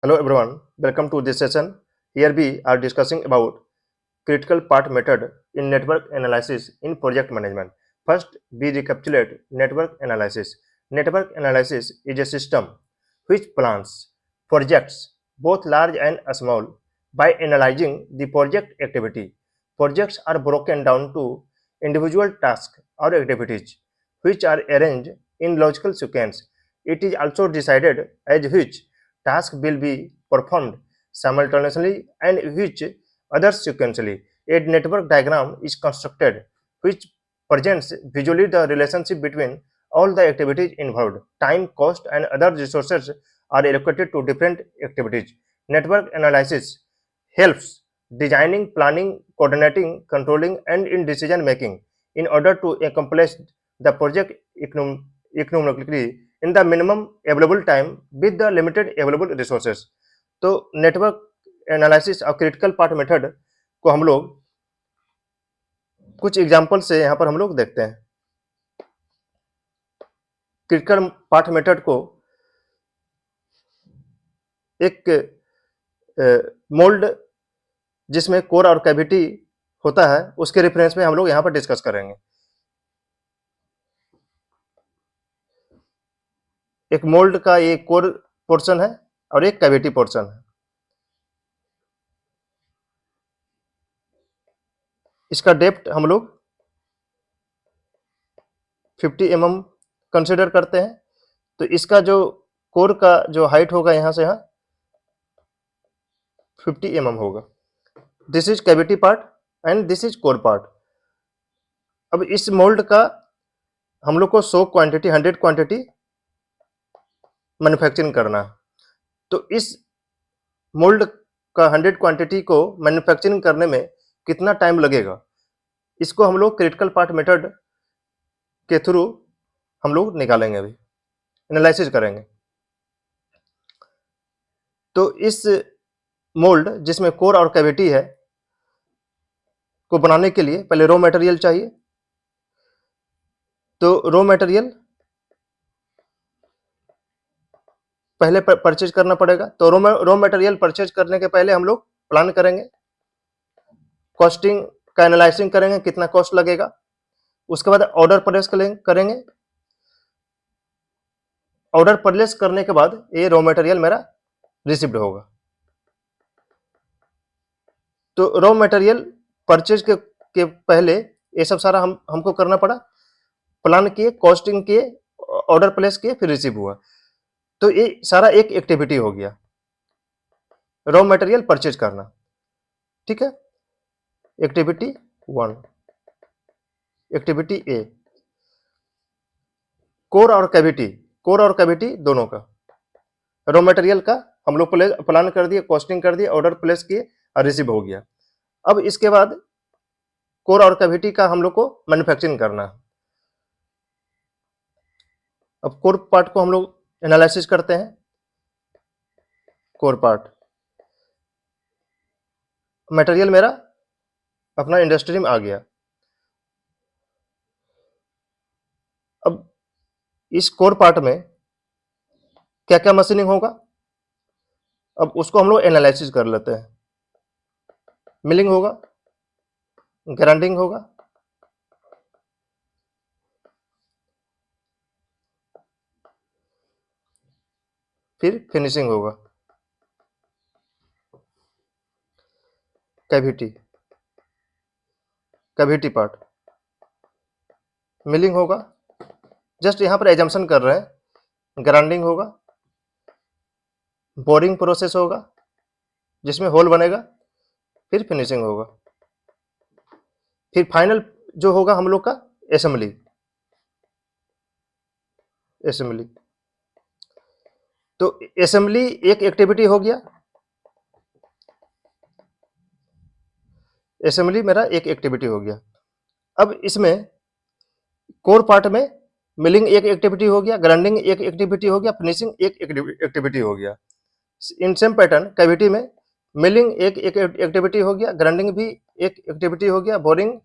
Hello everyone, welcome to this session. Here we are discussing about critical path method in network analysis in project management. First, we recapitulate network analysis. Network analysis is a system which plans projects, both large and small, by analyzing the project activity. Projects are broken down to individual tasks or activities which are arranged in logical sequence. It is also decided as which task will be performed simultaneously and which others sequentially. A network diagram is constructed which presents visually the relationship between all the activities involved. Time, cost, and other resources are allocated to different activities. Network analysis helps designing, planning, coordinating, controlling, and in decision making in order to accomplish the project economically in the minimum available time with the limited available resources. तो network analysis और critical part method को हम लोग कुछ example से यहाँ पर हम लोग देखते हैं। क्रिटिकल पार्ट मेथड को एक मोल्ड जिसमें कोर और कैविटी होता है उसके रेफरेंस में हम लोग यहाँ पर डिस्कस करेंगे। एक मोल्ड का ये कोर पोर्शन है और एक कैविटी पोर्शन है। इसका डेप्थ हम लोग 50 mm कंसिडर करते हैं। तो इसका जो कोर का जो हाइट होगा यहाँ से यहाँ 50 mm होगा। This is cavity part and this is core part. अब इस मोल्ड का हम लोग को 100 क्वांटिटी 100 क्वांटिटी मैन्युफैक्चरिंग करना है। तो इस मोल्ड का 100 क्वांटिटी को मैन्युफैक्चरिंग करने में कितना टाइम लगेगा, इसको हम लोग क्रिटिकल पार्ट मेथड के थ्रू हम लोग निकालेंगे, अभी एनालिसिस करेंगे। तो इस मोल्ड जिसमें कोर और कैविटी है को बनाने के लिए पहले रॉ मटेरियल चाहिए। तो रॉ मटेरियल पहले परचेज करना पड़ेगा। तो रॉ मटेरियल परचेज करने के पहले हम लोग प्लान करेंगे, कॉस्टिंग का एनालाइसिंग करेंगे, कितना कॉस्ट लगेगा। उसके बाद ऑर्डर प्लेस करेंगे। ऑर्डर प्लेस करने के बाद ये रॉ मटेरियल मेरा रिसीव्ड होगा। तो रॉ मटेरियल परचेज के पहले ये सब सारा हमको करना पड़ा, प्लान किए, कॉस्टिंग किए, ऑर्डर प्लेस किए, फिर रिसीव हुआ। तो ये सारा एक एक्टिविटी हो गया, रॉ मटेरियल परचेज करना। ठीक है, एक्टिविटी 1। एक्टिविटी ए, कोर और कैविटी दोनों का रॉ मटेरियल का हम लोग प्लान कर दिए, कॉस्टिंग कर दिए, ऑर्डर प्लेस किए और रिसीव हो गया। अब इसके बाद कोर और कैविटी का हम लोग को मैन्युफैक्चरिंग करना है। अब कोर पार्ट को हम लोग एनालिसिस करते हैं। कोर पार्ट मटेरियल मेरा अपना इंडस्ट्री में आ गया। अब इस कोर पार्ट में क्या क्या मशीनिंग होगा, अब उसको हम लोग एनालिसिस कर लेते हैं। मिलिंग होगा, ग्राइंडिंग होगा, फिर फिनिशिंग होगा। कैविटी पार्ट मिलिंग होगा, जस्ट यहां पर एजम्पशन कर रहे हैं। ग्राइंडिंग होगा, बोरिंग प्रोसेस होगा जिसमें होल बनेगा, फिर फिनिशिंग होगा, फिर फाइनल जो होगा हम लोग का असेंबली। तो असेंबली एक एक्टिविटी हो गया, असेंबली मेरा एक एक्टिविटी हो गया। अब इसमें कोर पार्ट में मिलिंग एक एक्टिविटी हो गया, ग्राइंडिंग एक एक्टिविटी हो गया, फिनिशिंग एक एक्टिविटी हो गया। इन सेम पैटर्न कैविटी में मिलिंग एक एक्टिविटी हो गया, ग्राइंडिंग भी एक एक्टिविटी हो गया, बोरिंग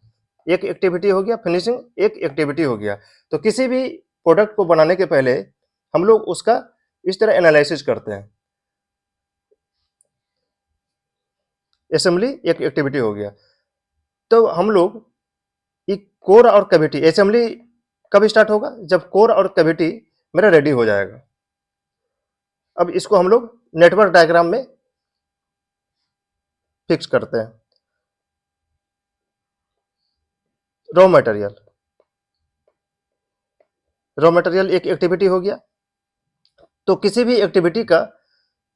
एक एक्टिविटी हो गया, फिनिशिंग एक एक्टिविटी हो गया। तो किसी भी प्रोडक्ट को बनाने के पहले हम लोग उसका इस तरह एनालिसिस करते हैं। असेंबली एक एक्टिविटी हो गया। तो हम लोग ये कोर और कैविटी, असेंबली कब स्टार्ट होगा? जब कोर और कैविटी मेरा रेडी हो जाएगा। अब इसको हम लोग नेटवर्क डायग्राम में फिक्स करते हैं। रॉ मटेरियल, रॉ मटेरियल एक एक्टिविटी हो गया। तो किसी भी एक्टिविटी का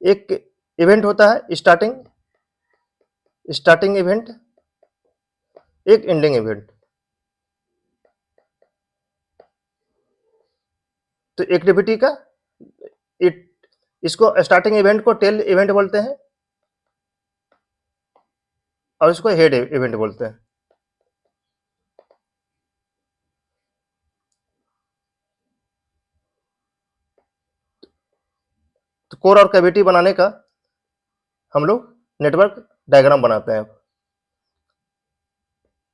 एक इवेंट होता है स्टार्टिंग, स्टार्टिंग इवेंट, एक एंडिंग इवेंट। तो एक्टिविटी का इट इसको स्टार्टिंग इवेंट को टेल इवेंट बोलते हैं और इसको हेड इवेंट बोलते हैं। तो कोर और कैविटी बनाने का हम लोग नेटवर्क डायग्राम बनाते हैं।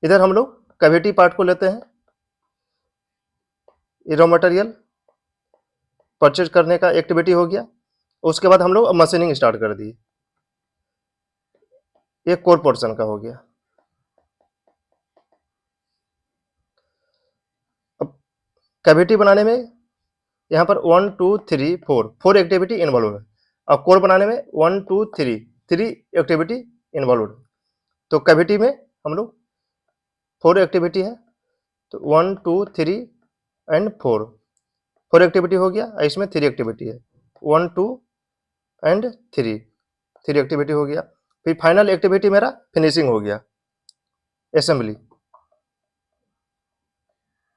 इधर हम लोग कैविटी पार्ट को लेते हैं, ये रॉ मटेरियल परचेज करने का एक्टिविटी हो गया। उसके बाद हम लोग मशीनिंग स्टार्ट कर दिए, ये कोर पोर्शन का हो गया। अब कैविटी बनाने में यहाँ पर 1 2 3 4 एक्टिविटी इन्वॉल्व है, और कोर बनाने में 1 2 3 एक्टिविटी इन्वॉल्व है। तो कैविटी में हम लोग 4 एक्टिविटी है, तो 1 2 3 एंड 4 एक्टिविटी हो गया। इसमें 3 एक्टिविटी है, 1 2 एंड 3 एक्टिविटी हो गया। फिर फाइनल एक्टिविटी मेरा फिनिशिंग हो गया, असेंबली,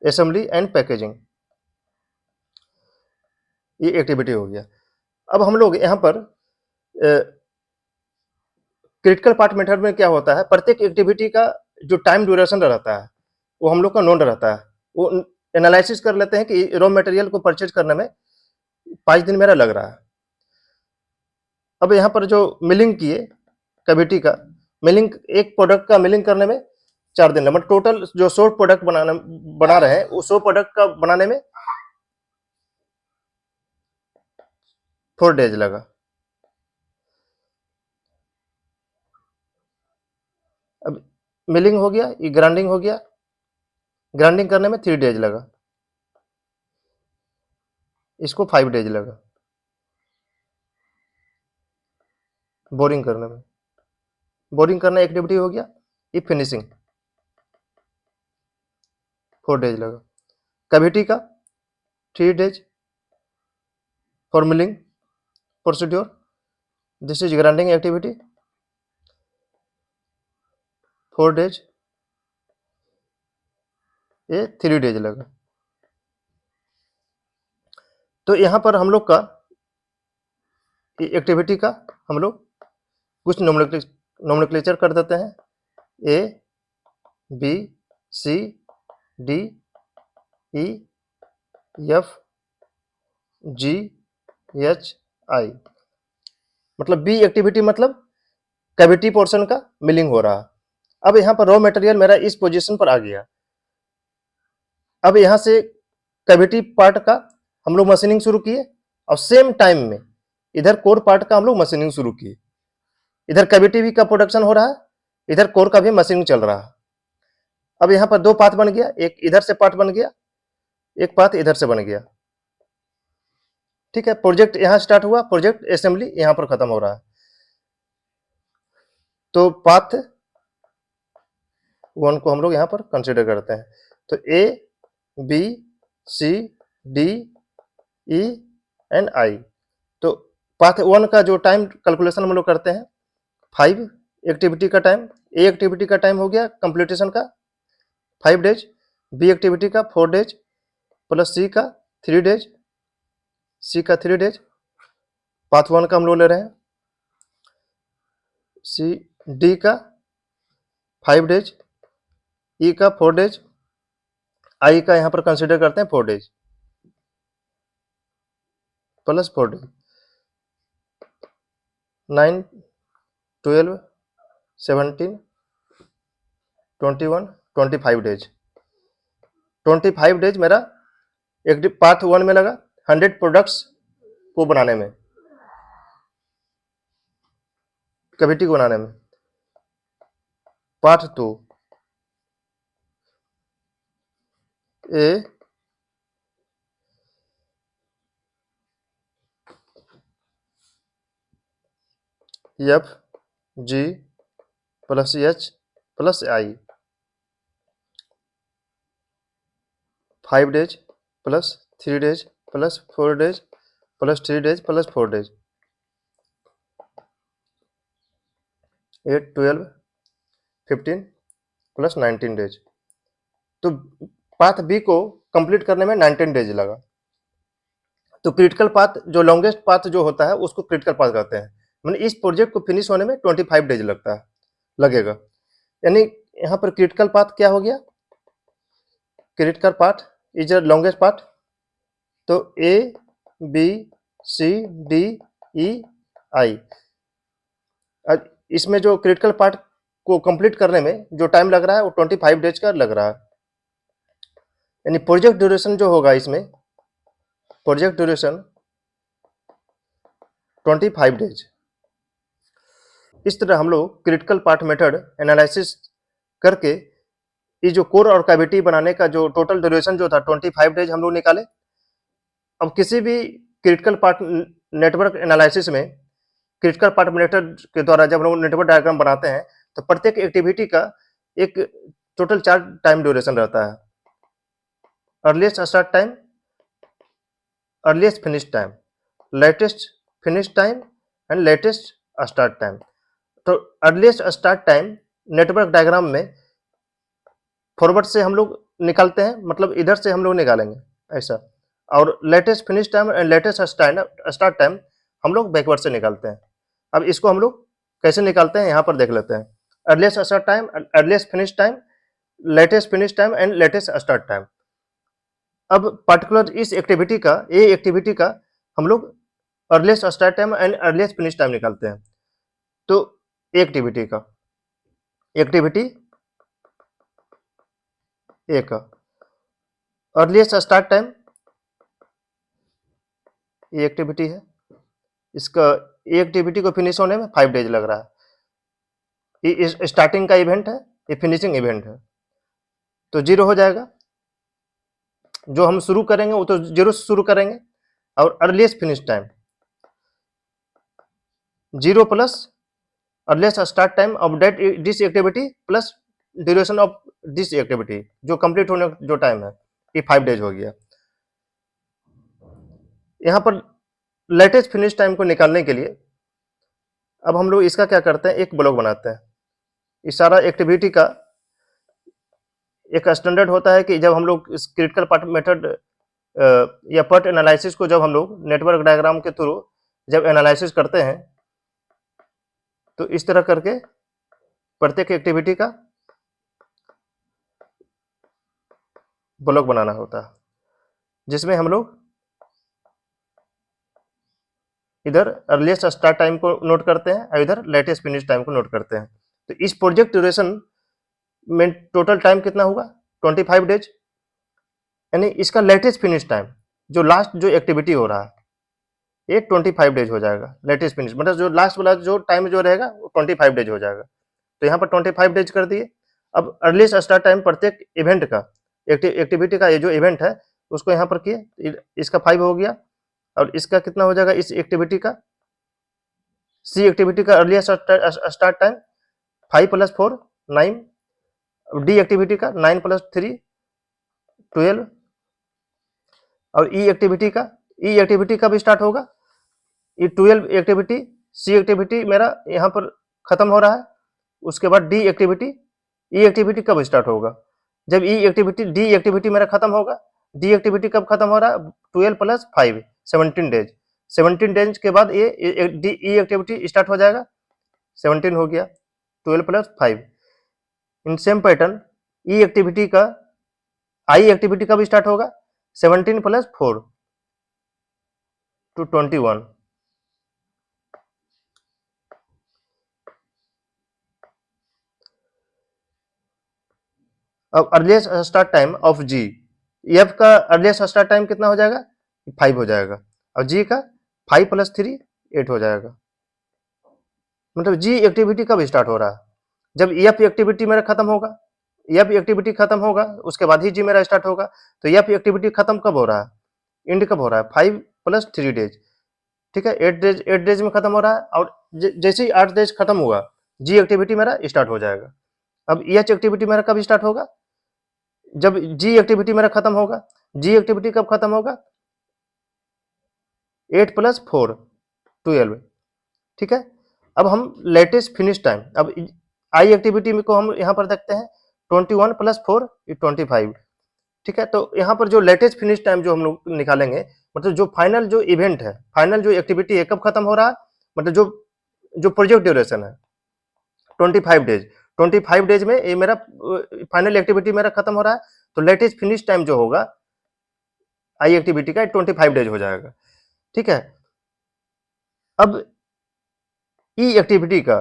असेंबली एंड पैकेजिंग, ये एक्टिविटी हो गया। अब हम लोग यहाँ पर क्रिटिकल पार्ट मेथड में क्या होता है, प्रत्येक एक्टिविटी का जो टाइम ड्यूरेशन रहता है वो हम लोग का नोन रहता है। वो एनालिसिस कर लेते हैं कि रॉ मटेरियल को परचेज करने में 5 दिन मेरा लग रहा है। अब यहाँ पर जो मिलिंग किए कैविटी का, मिलिंग एक प्रोडक्ट का मिलिंग करने में 4 दिन लगा, मतलब टोटल जो 100 प्रोडक्ट बना रहे हैं, वो 100 प्रोडक्ट का बनाने में 4 डेज लगा। अब मिलिंग हो गया, ये ग्राइंडिंग हो गया, ग्राइंडिंग करने में 3 डेज लगा, इसको 5 डेज लगा। बोरिंग करने में, बोरिंग करना एक्टिविटी हो गया, ये फिनिशिंग 4 डेज लगा। कैविटी का 3 days for milling procedure, this is grinding activity 4 days, ये 3 डेज लगा। तो यहाँ पर हम लोग का एक्टिविटी का हम लोग कुछ नोमेनक्लेचर कर देते हैं, A B C D E F G H I, मतलब बी एक्टिविटी मतलब कैविटी पोर्शन का मिलिंग हो रहा है। अब यहाँ पर रॉ मटेरियल मेरा इस पोजीशन पर आ गया। अब यहाँ से कैविटी पार्ट का हम लोग मशीनिंग शुरू किए, और सेम टाइम में इधर कोर पार्ट का हम लोग मशीनिंग शुरू किए। इधर कैविटी भी का प्रोडक्शन हो रहा है, इधर कोर का भी मशीनिंग चल रहा है। अब यहाँ पर 2 पाथ बन गया, एक इधर से पार्ट बन गया, एक पाथ इधर से बन गया। ठीक है, प्रोजेक्ट यहाँ स्टार्ट हुआ, प्रोजेक्ट असेंबली यहाँ पर खत्म हो रहा है। तो पाथ 1 को हम लोग यहाँ पर कंसिडर करते हैं। तो A B C D E and I. तो पाथ 1 का जो टाइम कैलकुलेशन हम लोग करते हैं, 5 एक्टिविटी का टाइम, ए एक्टिविटी का टाइम हो गया कंप्लीटेशन का 5 डेज, बी एक्टिविटी का 4 डेज, प्लस सी का 3 डेज, सी का 3 डेज, पाथ 1 का हम लोग ले रहे हैं, सी डी का 5 डेज, ई का 4 डेज, आई का यहाँ पर कंसिडर करते हैं 4 days plus 4 days, 9 12 17 21 25 days. 25 days मेरा एक पाथ 1 में लगा 100 प्रोडक्ट्स को बनाने में, कैविटी को बनाने में। Part 2 A F G plus H plus I 5 days plus 3 days plus 4 days plus 3 days plus 4 days 8 12 15 plus 19 days। तो पाथ बी को कंप्लीट करने में 19 डेज लगा। तो क्रिटिकल पाथ जो लॉन्गेस्ट पाथ जो होता है उसको क्रिटिकल पाथ कहते हैं। मैंने इस प्रोजेक्ट को फिनिश होने में 25 डेज लगेगा। यानी यहाँ पर क्रिटिकल पाथ क्या हो गया, critical path is the longest path. तो ए बी सी डी ई आई, इसमें जो क्रिटिकल पार्ट को कंप्लीट करने में जो टाइम लग रहा है वो 25 डेज का लग रहा है। यानी प्रोजेक्ट ड्यूरेशन जो होगा इसमें, प्रोजेक्ट ड्यूरेशन 25 डेज। इस तरह हम लोग क्रिटिकल पार्ट मेथड एनालिसिस करके ये जो कोर और कैविटी बनाने का जो टोटल ड्यूरेशन जो था 25 डेज हम लोग निकाले। अब किसी भी क्रिटिकल पार्ट नेटवर्क एनालिसिस में क्रिटिकल पार्ट मेथड के द्वारा जब हम लोग नेटवर्क डायग्राम बनाते हैं तो प्रत्येक एक्टिविटी का एक टोटल 4 टाइम ड्यूरेशन रहता है। Earliest start time, earliest finish time, latest finish time and latest start time. तो earliest start time network diagram में फॉरवर्ड से हम लोग निकालते हैं, मतलब इधर से हम लोग निकालेंगे ऐसा। और latest finish time and latest start time हम लोग बैकवर्ड से निकालते हैं। अब इसको हम लोग कैसे निकालते हैं यहाँ पर देख लेते हैं। Earliest start time, earliest finish time, latest finish time and latest start time. अब पर्टिकुलर इस एक्टिविटी का, ये एक्टिविटी का हम लोग earliest start time and earliest finish time निकालते हैं। तो एक्टिविटी का, एक्टिविटी ए का अर्लीस्ट स्टार्ट टाइम, ये एक्टिविटी है, इसका ये एक्टिविटी को फिनिश होने में 5 डेज लग रहा है। ये स्टार्टिंग का इवेंट है, ये फिनिशिंग इवेंट है, तो 0 हो जाएगा। जो हम शुरू करेंगे वो तो 0 से शुरू करेंगे। और earliest finish time 0 plus earliest start time of that this activity plus duration of this activity, जो कंप्लीट होने जो टाइम है, ये 5 डेज हो गया। यहाँ पर लेटेस्ट फिनिश टाइम को निकालने के लिए अब हम लोग इसका क्या करते हैं, एक ब्लॉक बनाते हैं। इस सारा एक्टिविटी का एक स्टैंडर्ड होता है कि जब हम लोग इस क्रिटिकल पार्ट मेथड या पार्ट एनालिसिस को जब हम लोग नेटवर्क डायग्राम के थ्रू जब एनालिसिस करते हैं तो इस तरह करके प्रत्येक एक्टिविटी का ब्लॉक बनाना होता है, जिसमें हम लोग इधर अर्लीस्ट स्टार्ट टाइम को नोट करते हैं और इधर लेटेस्ट फिनिश टाइम को नोट करते हैं। तो इस प्रोजेक्ट ड्यूरेशन में टोटल टाइम कितना होगा, 25 डेज। यानी इसका लेटेस्ट फिनिश टाइम, जो लास्ट जो एक्टिविटी हो रहा है, ये 25 डेज हो जाएगा। लेटेस्ट फिनिश मतलब जो लास्ट वाला जो टाइम जो रहेगा वो 25 डेज हो जाएगा। तो यहाँ पर 25 डेज कर दिए। अब अर्लीस्ट स्टार्ट टाइम प्रत्येक इवेंट का, एक्टिविटी का ये जो इवेंट है उसको यहाँ पर किए, इसका 5 हो गया। और इसका कितना हो जाएगा, इस एक्टिविटी का, सी एक्टिविटी का earliest start time 5 + 4 9, D activity का 9 + 3 12। और ई एक्टिविटी का भी स्टार्ट होगा, ये 12 एक्टिविटी, सी एक्टिविटी मेरा यहाँ पर खत्म हो रहा है। उसके बाद डी एक्टिविटी, ई एक्टिविटी कब स्टार्ट होगा, जब डी एक्टिविटी मेरा खत्म होगा। डी एक्टिविटी कब खत्म हो रहा है, 12 + 5 17 डेज। 17 डेज के बाद ये ई एक्टिविटी स्टार्ट हो जाएगा, 17 हो गया, 12 + 5। इन सेम पैटर्न ई एक्टिविटी का, आई एक्टिविटी कब स्टार्ट होगा, 17 + 4 to 21। अब earliest start time of G, F का अर्लीस्ट स्टार्ट टाइम कितना हो जाएगा, 5 हो जाएगा। और जी का 5 + 3 8 हो जाएगा। मतलब जी एक्टिविटी कब स्टार्ट हो रहा है, जब एफ एक्टिविटी मेरा खत्म होगा, एफ एक्टिविटी खत्म होगा उसके बाद ही जी मेरा स्टार्ट होगा। तो एफ एक्टिविटी खत्म कब हो रहा है, एंड कब हो रहा है, 5 + 3 डेज, ठीक है, 8 डेज में खत्म हो रहा है। और जैसे ही 8 डेज खत्म हुआ जी एक्टिविटी मेरा स्टार्ट हो जाएगा। अब एच एक्टिविटी मेरा कब स्टार्ट होगा, जब जी एक्टिविटी मेरा खत्म होगा। जी एक्टिविटी कब खत्म होगा, 8 + 4 12, ठीक है। अब हम लेटेस्ट फिनिश टाइम, अब आई एक्टिविटी में को हम यहाँ पर देखते हैं 21 + 4 25, ठीक है। तो यहाँ पर जो लेटेस्ट फिनिश टाइम जो हम लोग निकालेंगे, मतलब जो फाइनल जो इवेंट है, फाइनल जो एक्टिविटी है कब खत्म हो रहा है, मतलब जो जो प्रोजेक्ट ड्यूरेशन है 25 डेज, 25 डेज में ये मेरा फाइनल एक्टिविटी मेरा खत्म हो रहा है। तो लेटेस्ट फिनिश टाइम जो होगा आई एक्टिविटी का 25 डेज हो जाएगा, ठीक है। अब ई एक्टिविटी का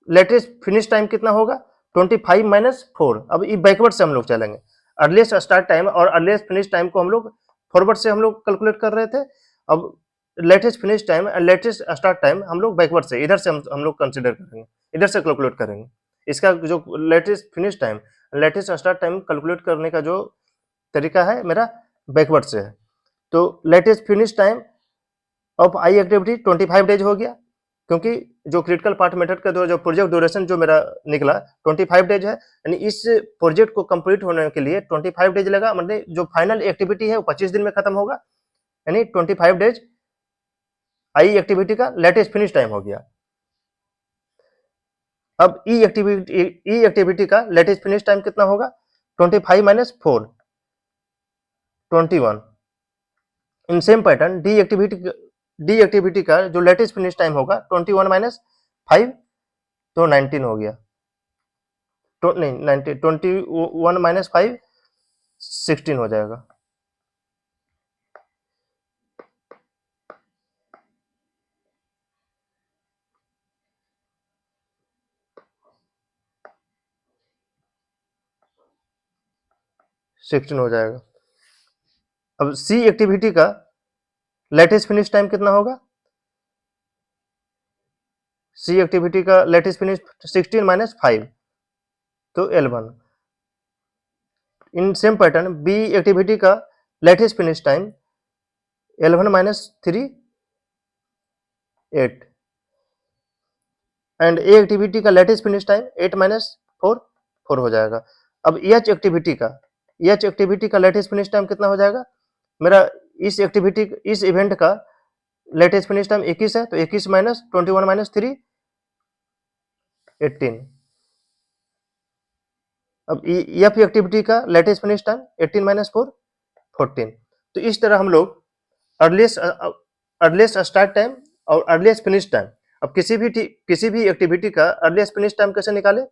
लेटेस्ट फिनिश टाइम कितना होगा, 25 - 4। अब ये बैकवर्ड से हम लोग चलेंगे, अर्लीस्ट स्टार्ट टाइम और अर्लीस्ट फिनिश टाइम को हम लोग फॉरवर्ड से हम लोग कैलकुलेट कर रहे थे। अब लेटेस्ट फिनिश टाइम और लेटेस्ट स्टार्ट टाइम हम लोग बैकवर्ड से इधर से हम लोग कंसिडर करेंगे, इधर से कैलकुलेट करेंगे। इसका जो latest finish time latest start time calculate करने का जो तरीका है मेरा बैकवर्ड से है। तो latest finish time of I activity 25 days हो गया, क्योंकि जो क्रिटिकल पार्ट मेथड का जो प्रोजेक्ट ड्यूरेशन जो मेरा निकला 25 डेज है, यानी इस प्रोजेक्ट को कंप्लीट होने के लिए 25 डेज लगा। मतलब जो फाइनल एक्टिविटी है वो 25 दिन में खत्म होगा, यानी 25 डेज आई एक्टिविटी का लेटेस्ट फिनिश टाइम हो गया। अब ई एक्टिविटी का लेटेस्ट फिनिश टाइम कितना होगा, 25 - 4 21। इन सेम पैटर्न डी एक्टिविटी का जो लेटेस्ट फिनिश टाइम होगा 21 - 5 तो 19 हो गया। नहीं 19, 21 - 5 16 हो जाएगा। हो जाएगा। अब सी एक्टिविटी का लेटेस्ट फिनिश टाइम कितना होगा, सी एक्टिविटी का लेटेस्ट फिनिश 16 - 5 तो 11। In same pattern B activity का latest finish time 11 - 3 8 and A activity का लेटेस्ट फिनिश टाइम 8 - 4 4 हो जाएगा। अब एच एक्टिविटी का लेटेस्ट फिनिश टाइम कितना हो जाएगा, मेरा इस इवेंट का लेटेस्ट फिनिश टाइम 21 है, तो 21 - 21 - 3 18। अब एफ एक्टिविटी का लेटेस्ट फिनिश टाइम 18 - 4 14। तो इस तरह हम लोग अर्लीस्ट स्टार्ट टाइम और अर्लीस्ट फिनिश टाइम, अब किसी भी एक्टिविटी का अर्लीस्ट फिनिश टाइम कैसे निकाले,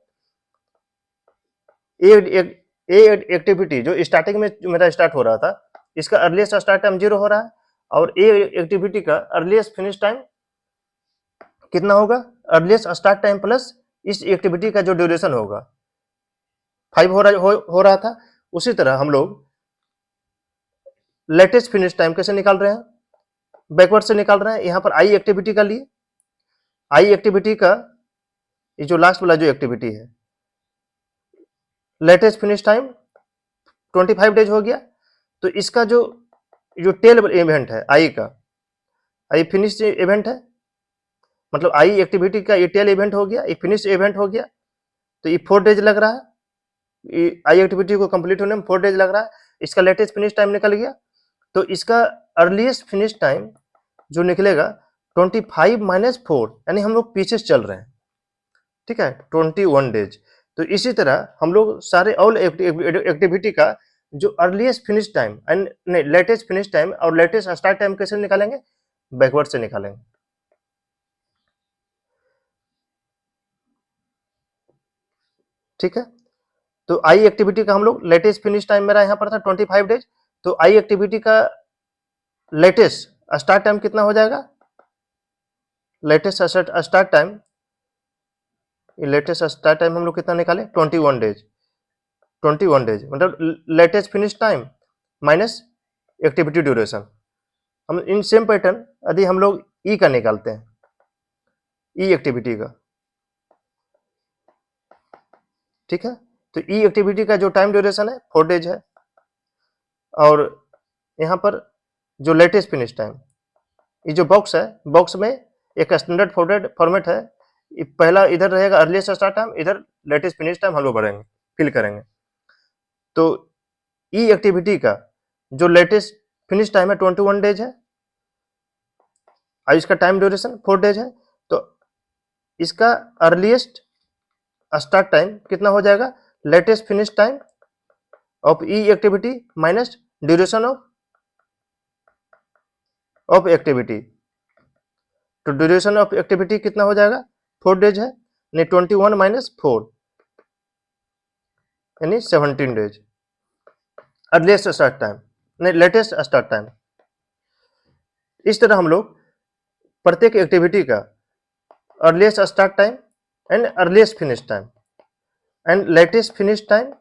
ए एक्टिविटी जो स्टार्टिंग में जो मेरा स्टार्ट हो रहा था इसका अर्लीस्ट स्टार्ट टाइम 0 हो रहा है, और ए एक्टिविटी का अर्लीस्ट फिनिश टाइम कितना होगा, अर्लीस्ट स्टार्ट टाइम प्लस इस एक्टिविटी का जो ड्यूरेशन होगा 5 हो रहा था। उसी तरह हम लोग लेटेस्ट फिनिश टाइम कैसे निकाल रहे हैं, बैकवर्ड से निकाल रहे हैं। यहाँ पर आई एक्टिविटी का लिए, आई एक्टिविटी का ये जो लास्ट वाला जो एक्टिविटी है लेटेस्ट फिनिश टाइम 25 डेज हो गया। तो इसका जो जो टेल इवेंट है आई का, आई फिनिश इवेंट है, मतलब आई एक्टिविटी का ये टेल इवेंट हो गया, ये फिनिश इवेंट हो गया। तो ये 4 डेज लग रहा है, ये आई एक्टिविटी को कंप्लीट होने में 4 डेज लग रहा है। इसका लेटेस्ट फिनिश टाइम निकल गया, तो इसका अर्लीस्ट फिनिश टाइम जो निकलेगा 25 - 4, यानी हम लोग पीछे चल रहे हैं, ठीक है, 21 डेज। तो इसी तरह हम लोग सारे ऑल एक्टिविटी का जो अर्लीस्ट फिनिश टाइम एंड नहीं लेटेस्ट फिनिश टाइम और लेटेस्ट स्टार्ट टाइम कैसे निकालेंगे, बैकवर्ड से निकालेंगे, ठीक है। तो आई एक्टिविटी का हम लोग लेटेस्ट फिनिश टाइम मेरा यहाँ पर था 25 डेज, तो आई एक्टिविटी का लेटेस्ट स्टार्ट टाइम कितना हो जाएगा, latest start time latest start time हम लोग कितना निकाले 21 डेज, 21 डेज मतलब latest finish time minus activity duration. हम इन सेम पैटर्न यदि हम लोग ई का निकालते हैं, ई एक्टिविटी का ठीक है। तो ई एक्टिविटी का जो टाइम ड्यूरेशन है 4 डेज है, और यहाँ पर जो लेटेस्ट फिनिश टाइम, ये जो बॉक्स है, बॉक्स में एक स्टैंडर्ड फॉर्मेट है, पहला इधर रहेगा अर्लीस्ट स्टार्ट टाइम, इधर लेटेस्ट फिनिश टाइम हम लोग भरेंगे, फिल करेंगे। तो ई एक्टिविटी का जो लेटेस्ट फिनिश टाइम है 21 डेज है, और इसका टाइम ड्यूरेशन 4 डेज है। तो इसका अर्लीस्ट स्टार्ट टाइम कितना हो जाएगा, latest finish time of E activity minus duration of activity. तो ड्यूरेशन ऑफ एक्टिविटी कितना हो जाएगा, 4 डेज है, यानी 21 माइनस 4 यानी 17 डेज। अर्लीस्ट स्टार्ट टाइम नहीं, लेटेस्ट स्टार्ट टाइम। इस तरह हम लोग प्रत्येक एक्टिविटी का earliest start time and earliest finish time and latest finish time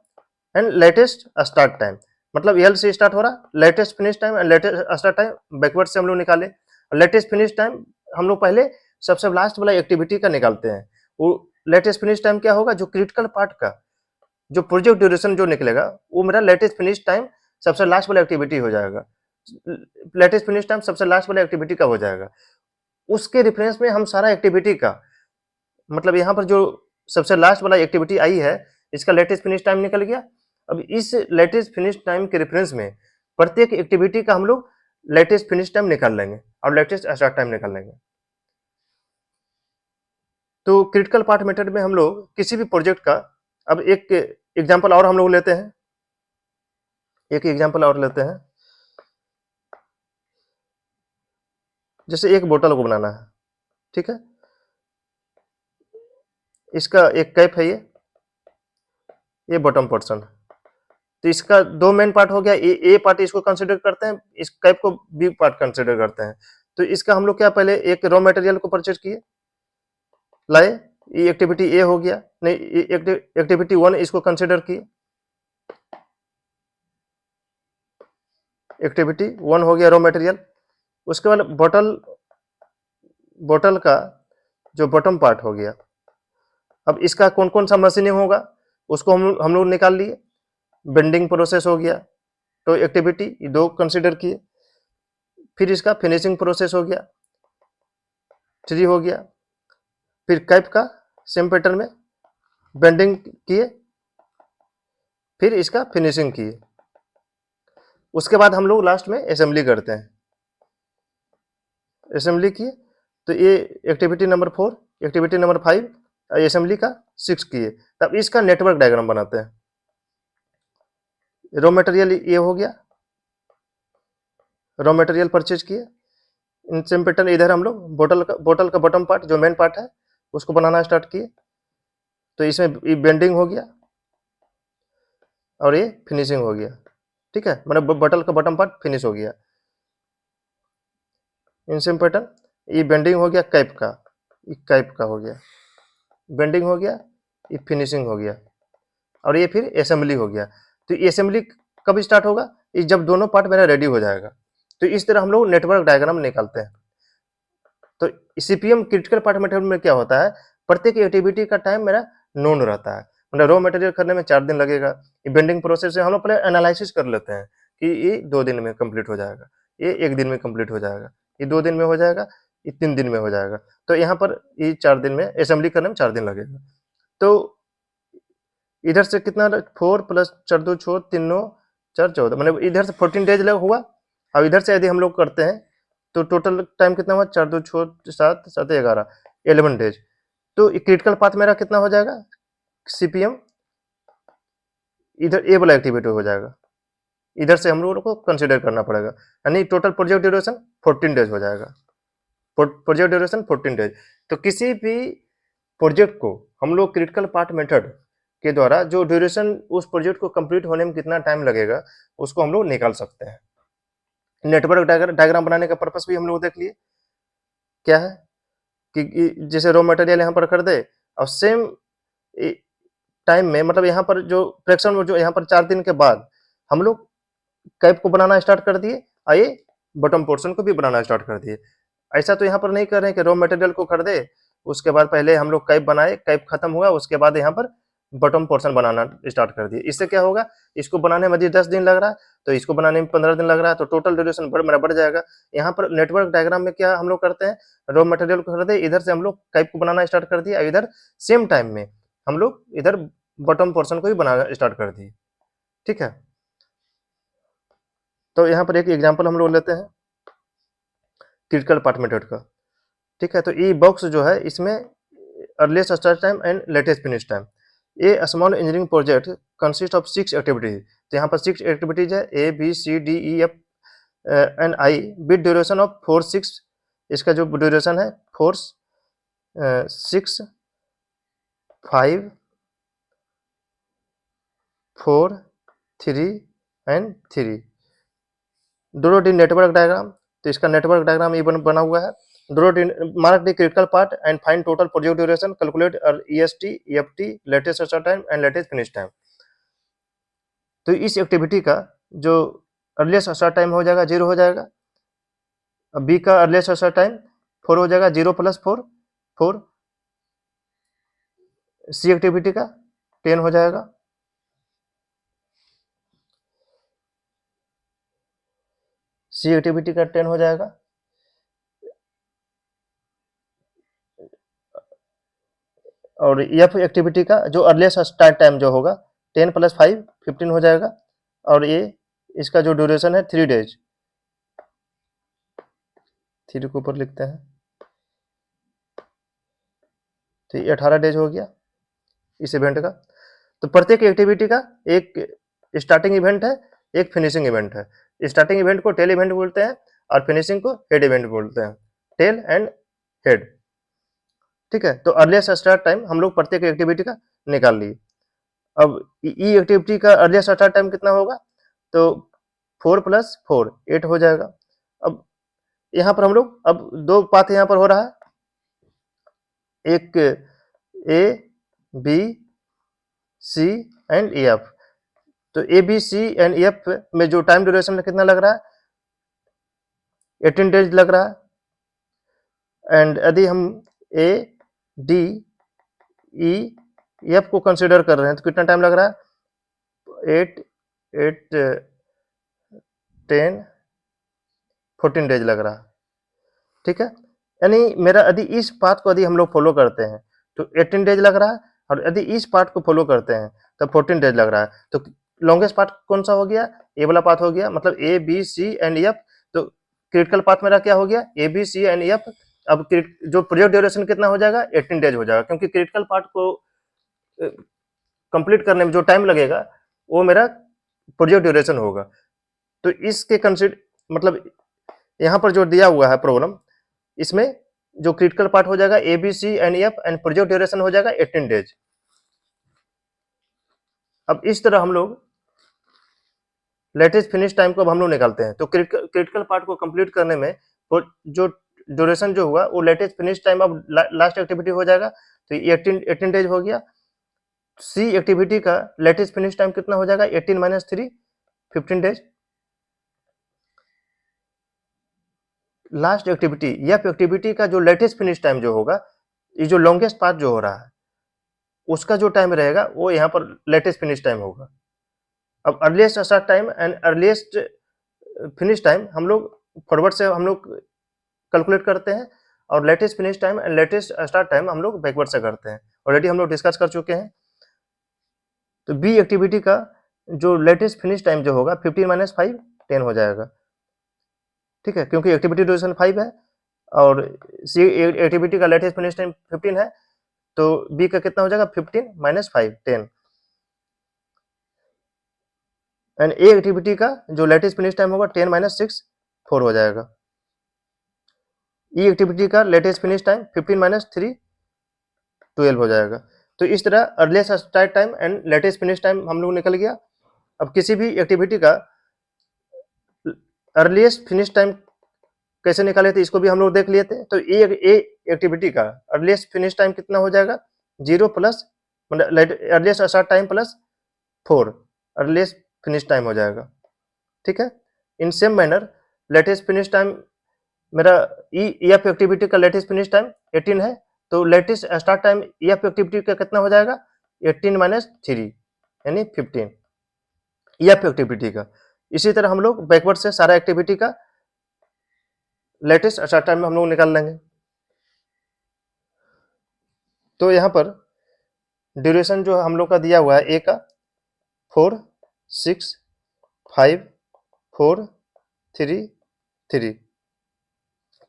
and latest start time, मतलब एल से स्टार्ट हो रहा, latest finish time and latest start time backward से हम लोग निकाले। लेटेस्ट फिनिश टाइम हम लोग पहले सबसे लास्ट वाला एक्टिविटी का निकालते हैं। वो लेटेस्ट फिनिश टाइम क्या होगा, जो क्रिटिकल पार्ट का जो प्रोजेक्ट ड्यूरेशन जो निकलेगा वो मेरा लेटेस्ट फिनिश टाइम सबसे लास्ट वाला एक्टिविटी हो जाएगा। लेटेस्ट फिनिश टाइम सबसे लास्ट वाला एक्टिविटी का हो जाएगा। उसके रेफरेंस में हम सारा एक्टिविटी का, मतलब यहाँ पर जो सबसे लास्ट वाला एक्टिविटी आई है, इसका लेटेस्ट फिनिश टाइम निकल गया। अब इस लेटेस्ट फिनिश टाइम के रेफरेंस में प्रत्येक एक्टिविटी का हम लोग लेटेस्ट फिनिश टाइम निकाल लेंगे और लेटेस्ट स्टार्ट टाइम निकाल लेंगे। तो क्रिटिकल पार्ट मेथड में हम लोग किसी भी प्रोजेक्ट का, अब एक एग्जांपल और हम लोग लेते हैं, एक एग्जांपल और लेते हैं। जैसे एक बोतल को बनाना है, ठीक है, इसका एक कैप है, ये बॉटम पोर्शन। तो इसका दो मेन पार्ट हो गया, ए पार्ट इसको कंसिडर करते हैं, इस कैप को बी पार्ट कंसिडर करते हैं। तो इसका हम लोग क्या, पहले एक रॉ मटेरियल को परचेज किए, लाए, ये एक्टिविटी ए हो गया, नहीं एक्टिविटी 1 इसको कंसिडर किए, एक्टिविटी 1 हो गया रॉ मटेरियल। उसके बाद बोतल का जो बॉटम पार्ट हो गया, अब इसका कौन कौन सा मशीनिंग होगा उसको हम लोग निकाल लिए। बेंडिंग प्रोसेस हो गया, तो एक्टिविटी 2 कंसिडर किए। फिर इसका फिनिशिंग प्रोसेस हो गया, 3 हो गया। फिर कैप का सेम पैटर्न में बेंडिंग किए, फिर इसका फिनिशिंग किए। उसके बाद हम लोग लास्ट में असेंबली करते हैं, असेंबली किए। तो ये activity number 4, activity number 5, assembly का 6 किए। तब इसका नेटवर्क डायग्राम बनाते हैं। रॉ मटेरियल ये हो गया, रॉ मटेरियल परचेज किए, इन सेम पैटर्न इधर हम लोग बोतल का बॉटम पार्ट जो मेन पार्ट है उसको बनाना स्टार्ट किए। तो इसमें ये बेंडिंग हो गया और ये फिनिशिंग हो गया, ठीक है, मतलब बोतल का बॉटम पार्ट फिनिश हो गया। इन सेम पैटर्न ये बेंडिंग हो गया कैप का, ये कैप का हो गया, बेंडिंग हो गया, ये फिनिशिंग हो गया, और ये फिर असेंबली हो गया। तो ये असेंबली कब स्टार्ट होगा, ये जब दोनों पार्ट मेरा रेडी हो जाएगा। तो इस तरह हम लोग नेटवर्क डायग्राम निकालते हैं। तो सीपीएम क्रिटिकल पार्ट मेथड में क्या होता है, प्रत्येक एक्टिविटी का टाइम मेरा नोन रहता है। मतलब रॉ मटेरियल करने में 4 दिन लगेगा, ये बेंडिंग प्रोसेस से हम लोग पहले एनालिसिस कर लेते हैं कि ये 2 दिन में कंप्लीट हो जाएगा, ये 1 दिन में कंप्लीट हो जाएगा, ये 2 दिन में हो जाएगा, ये 3 दिन में हो जाएगा। तो यहाँ पर ये 4 दिन में असेंबली करने में 4 दिन लगेगा। तो इधर से कितना, 4 प्लस 4 2 6 3 9 4 14, मतलब इधर से 14 डेज लग हुआ। अब इधर से यदि हम लोग करते हैं तो टोटल टाइम कितना हुआ, 4 2 6 7 7 11 11 डेज। तो क्रिटिकल पाथ मेरा कितना हो जाएगा, सीपीएम इधर ए वाला एक्टिविटी हो जाएगा, इधर से हम लोगों को कंसिडर करना पड़ेगा, यानी टोटल प्रोजेक्ट ड्यूरेशन 14 डेज हो जाएगा, प्रोजेक्ट ड्यूरेशन 14 डेज। तो किसी भी प्रोजेक्ट को हम लोग क्रिटिकल पार्ट मेथड के द्वारा जो ड्यूरेशन उस प्रोजेक्ट को कंप्लीट होने में कितना टाइम लगेगा उसको हम लोग निकाल सकते हैं। नेटवर्क डायग्राम बनाने का पर्पस भी हम लोग देख लिए क्या है, कि जैसे रॉ मटेरियल यहाँ पर कर दे और सेम टाइम में, मतलब यहाँ पर जो फ्रैक्शन में, जो यहाँ पर 4 दिन के बाद हम लोग कैप को बनाना स्टार्ट कर दिए और ये बॉटम पोर्शन को भी बनाना स्टार्ट कर दिए। ऐसा तो यहाँ पर नहीं कर रहे हैं कि रॉ मटेरियल को कर दे, उसके बाद पहले हम लोग कैप बनाए, कैप खत्म हुआ, उसके बाद यहाँ पर बॉटम पोर्शन बनाना स्टार्ट कर दिए। इससे क्या होगा, इसको बनाने में यदि 10 दिन लग रहा है तो इसको बनाने में 15 दिन लग रहा है, तो टोटल ड्यूरेशन मेरा बढ़ जाएगा। यहाँ पर नेटवर्क डायग्राम में क्या हम लोग करते हैं, रॉ मटेरियल को खरीदे, इधर से हम लोग टाइप को बनाना स्टार्ट कर दिया, इधर सेम टाइम में हम लोग इधर बॉटम पोर्शन को भी बनाना स्टार्ट कर दिए। ठीक है, तो यहाँ पर एक एग्जाम्पल हम लोग लेते हैं क्रिटिकल पार्ट मेथड का। ठीक है, तो ये बॉक्स जो है इसमें earliest start time and latest finish time. A small engineering project consist of 6 activities. तो यहाँ पर 6 एक्टिविटीज है, A B C D E F and I with duration of 4-6। इसका जो ड्यूरेशन है 4-6 5 4 3 and 3। Draw the network diagram. तो इसका network diagram ये बना हुआ है। Draw mark the critical part and find total project duration, calculate EST EFT latest start time and latest finish time. तो इस एक्टिविटी का जो अर्लीस्ट स्टार्ट टाइम हो जाएगा 0 हो जाएगा, बी का अर्लीस्ट स्टार्ट टाइम 4 हो जाएगा, 0 + 4 4। सी एक्टिविटी का 10 हो जाएगा, सी एक्टिविटी का 10 हो जाएगा। और एफ एक्टिविटी का जो अर्लीस्ट स्टार्ट टाइम जो होगा 10 + 5 15 हो जाएगा। और ये इसका जो ड्यूरेशन है 3 डेज, 3 के ऊपर लिखते हैं, तो ये 18 डेज हो गया इस इवेंट का। तो प्रत्येक एक्टिविटी का एक स्टार्टिंग इवेंट है, एक फिनिशिंग इवेंट है। स्टार्टिंग इवेंट को टेल इवेंट बोलते हैं और फिनिशिंग को हेड इवेंट बोलते हैं, टेल एंड हेड। ठीक है, तो अर्लीस्ट स्टार्ट टाइम हम लोग प्रत्येक एक्टिविटी का निकाल लिए। अब ई एक्टिविटी का अर्लीस्ट स्टार्ट टाइम कितना होगा, तो 4 + 4 8 हो जाएगा। अब यहाँ पर हम लोग अब 2 पाथ यहाँ पर हो रहा है, एक A B C and E F. तो A B C and E F में जो टाइम ड्यूरेशन कितना लग रहा है, 18 डेज लग रहा है। एंड यदि हम ए डी ई एफ को कंसिडर कर रहे हैं तो कितना टाइम लग रहा है, 8 8 10 14 डेज लग रहा है। ठीक है, यानी मेरा यदि इस पाथ को यदि हम लोग फॉलो करते हैं तो 18 डेज लग रहा है, और यदि इस पार्ट को फॉलो करते हैं तो 14 डेज लग रहा है। तो लॉन्गेस्ट पार्ट कौन सा हो गया, ए वाला पाथ हो गया, मतलब A B C and F. तो क्रिटिकल पाथ मेरा क्या हो गया, A B C and F. अब जो प्रोजेक्ट ड्यूरेशन कितना हो जाएगा, 18 डेज हो जाएगा, क्योंकि क्रिटिकल पार्ट को कंप्लीट करने में जो टाइम लगेगा वो मेरा प्रोजेक्ट ड्यूरेशन होगा। तो इसके कंसिडर मतलब यहाँ पर जो दिया हुआ है प्रॉब्लम, इसमें जो क्रिटिकल पार्ट हो जाएगा A B C and F and project duration हो जाएगा 18 डेज। अब इस तरह हम लोग लेटेस्ट फिनिश टाइम को अब हम लोग निकालते हैं। तो क्रिटिकल पार्ट को कंप्लीट करने में जो ड्यूरेशन जो हुआ वो लेटेस्ट फिनिश टाइम अब लास्ट एक्टिविटी हो जाएगा, तो 18 डेज हो गया। सी एक्टिविटी का लेटेस्ट फिनिश टाइम कितना हो जाएगा, 18 - 3 15 days. Last activity F activity का जो लेटेस्ट फिनिश टाइम जो होगा, ये जो लॉन्गेस्ट पाथ जो हो रहा है उसका जो टाइम रहेगा वो यहाँ पर लेटेस्ट फिनिश टाइम होगा। अब earliest start time and earliest finish time हम लोग फॉरवर्ड से हम लोग कैलकुलेट करते हैं, और latest finish time and latest start time हम लोग बैकवर्ड से करते हैं, ऑलरेडी हम लोग डिस्कस कर चुके हैं। तो बी एक्टिविटी का जो लेटेस्ट फिनिश टाइम जो होगा 15 - 5 10 हो जाएगा। ठीक है, क्योंकि एक्टिविटी ड्यूरेशन 5 है और सी एक्टिविटी का लेटेस्ट फिनिश टाइम 15 है, तो बी का कितना हो जाएगा, 15 - 5 10। एंड ए एक्टिविटी का जो लेटेस्ट फिनिश टाइम होगा 10 - 6 4 हो जाएगा। ई एक्टिविटी का लेटेस्ट फिनिश टाइम 15 - 3 12 हो जाएगा। तो इस तरह earliest start time and latest finish time हम लोग निकल गया। अब किसी भी एक्टिविटी का अर्लीस्ट फिनिश टाइम कैसे निकाले थे इसको भी हम लोग देख लिए थे। तो ए एक्टिविटी का अर्लीस्ट फिनिश टाइम कितना हो जाएगा, 0 प्लस मतलब earliest start time plus 4 earliest finish time हो जाएगा। ठीक है, in same manner latest finish time मेरा ई एफ एक्टिविटी का लेटेस्ट फिनिश टाइम 18 है, तो latest start time E F activity का कितना हो जाएगा, 18 माइनस 3 यानी 15 एफ एक्टिविटी का। इसी तरह हम लोग बैकवर्ड से सारा एक्टिविटी का लेटेस्ट स्टार्ट टाइम में हम लोग निकाल लेंगे। तो यहाँ पर ड्यूरेशन जो हम लोग का दिया हुआ है ए का 4 6 5 4 3 3।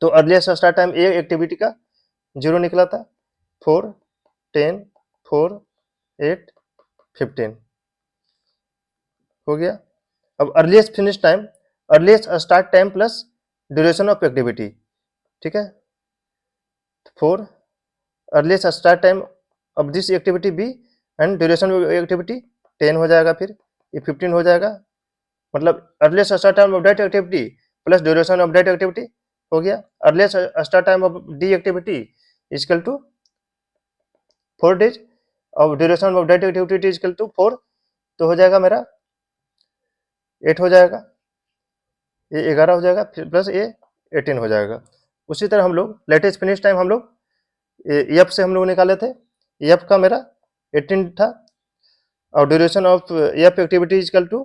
तो अर्लीस्ट स्टार्ट टाइम ए एक्टिविटी का 0 निकला था, 4 10 4 8 15 हो गया। अब earliest finish time, earliest start time plus duration of activity, ठीक है। 4 earliest start time of this activity B and duration of activity 10 हो जाएगा, फिर ये 15 हो जाएगा। मतलब earliest start time of that activity plus duration of that activity हो गया। Earliest start time of D activity equal to 4 days और duration of that activity equal to 4, तो हो जाएगा मेरा 8 हो जाएगा, ये 11 हो जाएगा, फिर प्लस ये 18 हो जाएगा। उसी तरह हम लोग लेटेस्ट फिनिश टाइम हम लोग एफ से हम लोग निकाले थे, एफ का मेरा 18 था और duration of F activity equal to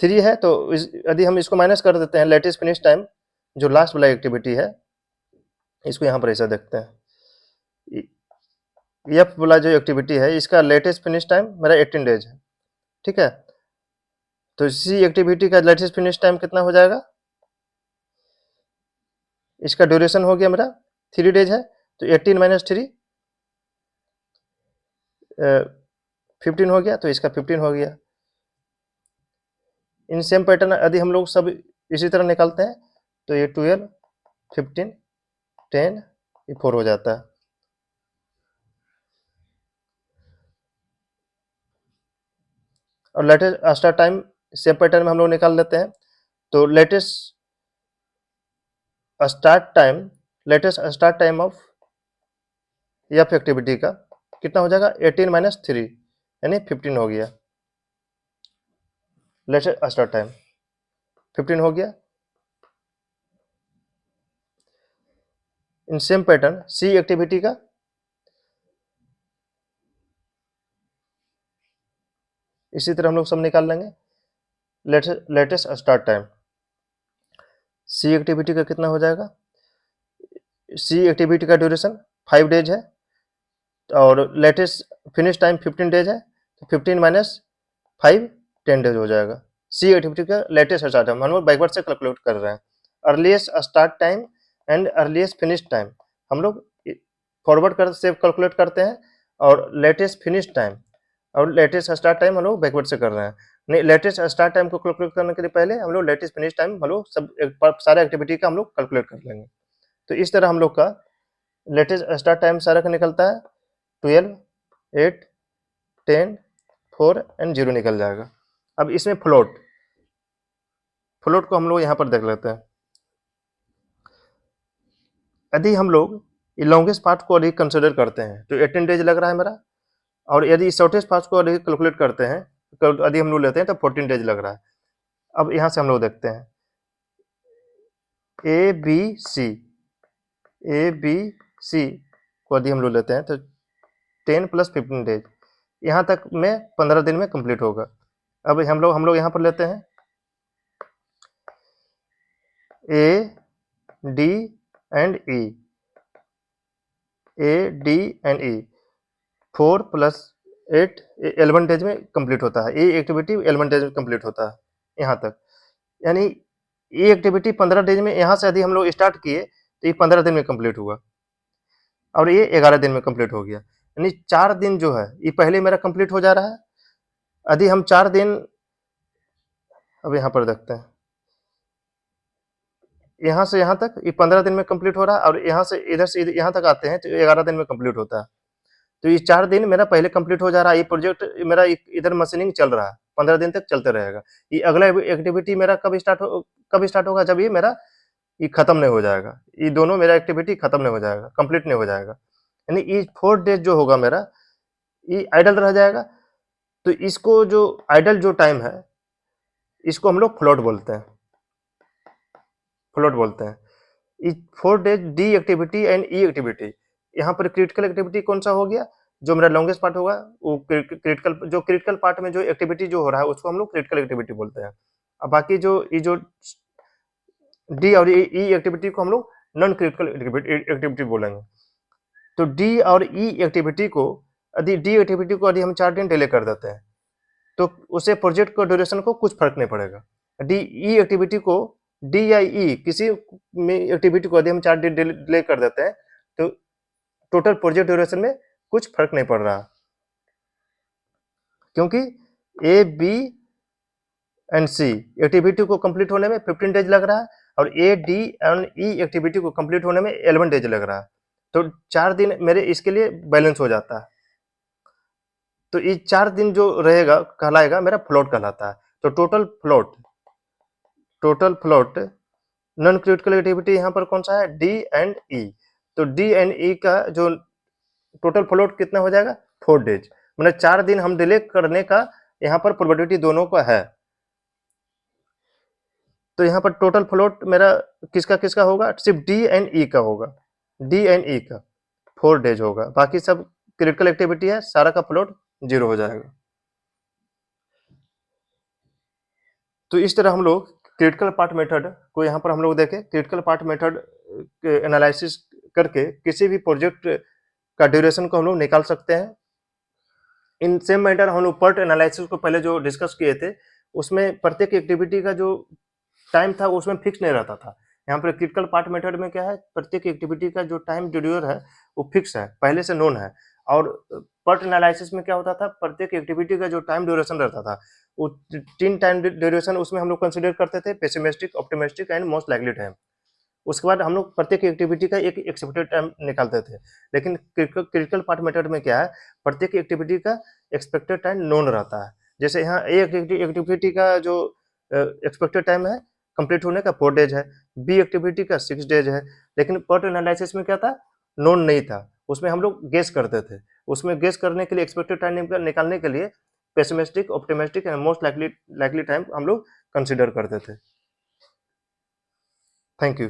3 है। तो यदि हम इसको माइनस कर देते हैं, लेटेस्ट फिनिश टाइम जो लास्ट वाला एक्टिविटी है, इसको यहाँ पर ऐसा देखते हैं, एफ वाला जो एक्टिविटी है इसका लेटेस्ट फिनिश टाइम मेरा 18 डेज है, ठीक है। तो इसी एक्टिविटी का लेटेस्ट फिनिश टाइम कितना हो जाएगा, इसका ड्यूरेशन हो गया मेरा 3 डेज है, तो 18 माइनस 3 15 हो गया, तो इसका 15 हो गया। इन सेम पैटर्न यदि हम लोग सब इसी तरह निकालते हैं तो ये 12 15 10 ये 4 हो जाता है। और latest start time same pattern में हम लोग निकाल लेते हैं। तो latest start time of F activity का कितना हो जाएगा, 18 माइनस 3 यानी 15 हो गया। लेटेस्ट स्टार्ट टाइम 15 हो गया। In same pattern C activity का इसी तरह हम लोग सब निकाल लेंगे। Latest start time C activity का कितना हो जाएगा, सी एक्टिविटी का ड्यूरेशन 5 डेज है और लेटेस्ट फिनिश टाइम 15 डेज है, तो 15 माइनस 5 10 डेज हो जाएगा। सी एक्टिविटी का लेटेस्ट स्टार्ट टाइम हम लोग बैकवर्ड से कैलकुलेट कर रहे हैं। Earliest start time and earliest finish time हम लोग फॉरवर्ड कर से कैलकुलेट करते हैं, और लेटेस्ट फिनिश टाइम और लेटेस्ट स्टार्ट टाइम हम लोग बैकवर्ड से कर रहे हैं। नहीं, लेटेस्ट स्टार्ट टाइम को कैलकुलेट करने के लिए पहले हम लोग लेटेस्ट फिनिश टाइम हम लोग सब सारे एक्टिविटी का हम लोग कैलकुलेट कर लेंगे। तो इस तरह हम लोग का लेटेस्ट स्टार्ट टाइम सारा का निकलता है 12 8 10 4 एंड 0 निकल जाएगा। अब इसमें फ्लोट को हम लोग यहाँ पर देख लेते हैं। यदि हम लोग लॉन्गेस्ट पार्ट को अधिक कंसिडर करते हैं तो 18 डेज लग रहा है मेरा, और यदि शॉर्टेस्ट पार्ट को अधिक कैलकुलेट करते हैं यदि हम लोग लेते हैं तो 14 डेज लग रहा है। अब यहाँ से हम लोग देखते हैं ए बी सी को यदि हम लोग लेते हैं तो 10 प्लस 15 डेज यहाँ तक में 15 दिन में कंप्लीट होगा। अब हम लोग यहाँ पर लेते हैं ए D and E 4 plus 8 11 days में कंप्लीट होता है। ये एक्टिविटी 11 डेज में कंप्लीट होता है यहाँ तक, यानी ये एक्टिविटी 15 डेज में यहाँ से यदि हम लोग स्टार्ट किए तो ये 15 दिन में कंप्लीट हुआ और ये 11 दिन में कंप्लीट हो गया। यानी 4 दिन जो है ये पहले मेरा कंप्लीट हो जा रहा है। यदि हम 4 दिन, अब यहाँ पर देखते हैं, यहाँ से यहाँ तक ये 15 दिन में कंप्लीट हो रहा है, और यहाँ से इधर से यहाँ तक आते हैं तो 11 दिन में कंप्लीट होता है। तो ये 4 दिन मेरा पहले कंप्लीट हो जा रहा है। ये प्रोजेक्ट मेरा इधर मशीनिंग चल रहा है, 15 दिन तक चलते रहेगा। ये अगला एक्टिविटी मेरा कब स्टार्ट होगा, जब ये मेरा ये खत्म नहीं हो जाएगा, ये दोनों मेरा एक्टिविटी खत्म नहीं हो जाएगा, कंप्लीट नहीं हो जाएगा। यानी ये 4 डेज जो होगा मेरा ये आइडल रह जाएगा। तो इसको जो आइडल जो टाइम है इसको हम लोग फ्लोट बोलते हैं। ये 4 days D activity and E activity यहाँ पर क्रिटिकल एक्टिविटी कौन सा हो गया, जो मेरा लॉन्गेस्ट पार्ट होगा वो क्रिटिकल पार्ट में जो एक्टिविटी जो हो रहा है उसको हम लोग क्रिटिकल एक्टिविटी बोलते हैं। अब बाकी जो ये जो डी और ई एक्टिविटी को हम लोग नॉन क्रिटिकल एक्टिविटी बोलेंगे। तो डी और ई एक्टिविटी को यदि हम 4 दिन डिले कर देते हैं तो उसे प्रोजेक्ट को ड्यूरेशन को कुछ फर्क नहीं पड़ेगा। डी ई एक्टिविटी को डी या ई किसी में एक्टिविटी को यदि हम 4 दिन डिले कर देते हैं तो टोटल प्रोजेक्ट ड्यूरेशन में कुछ फर्क नहीं पड़ रहा, क्योंकि A B and C activity को कंप्लीट होने में 15 डेज लग रहा है और A D and E activity को कंप्लीट होने में 11 डेज लग रहा है। तो 4 दिन मेरे इसके लिए बैलेंस हो जाता है। तो ये 4 दिन जो रहेगा कहलाएगा मेरा फ्लोट कहलाता है। तो total float non critical activity यहाँ पर कौन सा है, डी एंड ई। तो डी एंड ई का जो टोटल फ्लोट कितना हो जाएगा, 4 डेज। मतलब 4 दिन हम डिले करने का यहाँ पर प्रोबेबिलिटी दोनों का है। तो यहाँ पर टोटल फ्लोट मेरा किसका किसका होगा, सिर्फ डी एंड ई का होगा। डी एंड ई का 4 डेज होगा, बाकी सब क्रिटिकल एक्टिविटी है, सारा का फ्लोट 0 हो जाएगा। तो इस तरह हम लोग क्रिटिकल पार्ट मेथड को यहाँ पर हम लोग देखें। क्रिटिकल पार्ट मेथड एनालिसिस करके किसी भी प्रोजेक्ट का ड्यूरेशन को हम लोग निकाल सकते हैं। इन सेम मैटर हम लोग पर्ट एनालिसिस को पहले जो डिस्कस किए थे उसमें प्रत्येक एक्टिविटी का जो टाइम था उसमें फिक्स नहीं रहता था। यहाँ पर क्रिटिकल पार्ट मेथड में क्या है, प्रत्येक एक्टिविटी का जो टाइम ड्यूरेशन है वो फिक्स है, पहले से नोन है। और पर्ट एनालिसिस में क्या होता था, प्रत्येक एक्टिविटी का जो टाइम ड्यूरेशन रहता था वो 3 टाइम ड्यूरेशन उसमें हम लोग कंसिडर करते थे, pessimistic, optimistic and most likely time. उसके बाद हम लोग प्रत्येक एक्टिविटी का एक एक्सपेक्टेड टाइम निकालते थे। लेकिन क्रिटिकल पार्ट मेथड में क्या है, प्रत्येक एक्टिविटी का एक्सपेक्टेड टाइम नोन रहता है। जैसे यहाँ ए एक्टिविटी का जो एक्सपेक्टेड टाइम है कंप्लीट होने का 4 डेज है, बी एक्टिविटी का 6 डेज है। लेकिन पर्ट एनालिसिस में क्या था, नोन नहीं था, उसमें हम लोग गेस करते थे। उसमें गेस करने के लिए एक्सपेक्टेड टाइम निकालने के लिए pessimistic, optimistic and most likely time हम लोग कंसिडर करते थे। Thank you.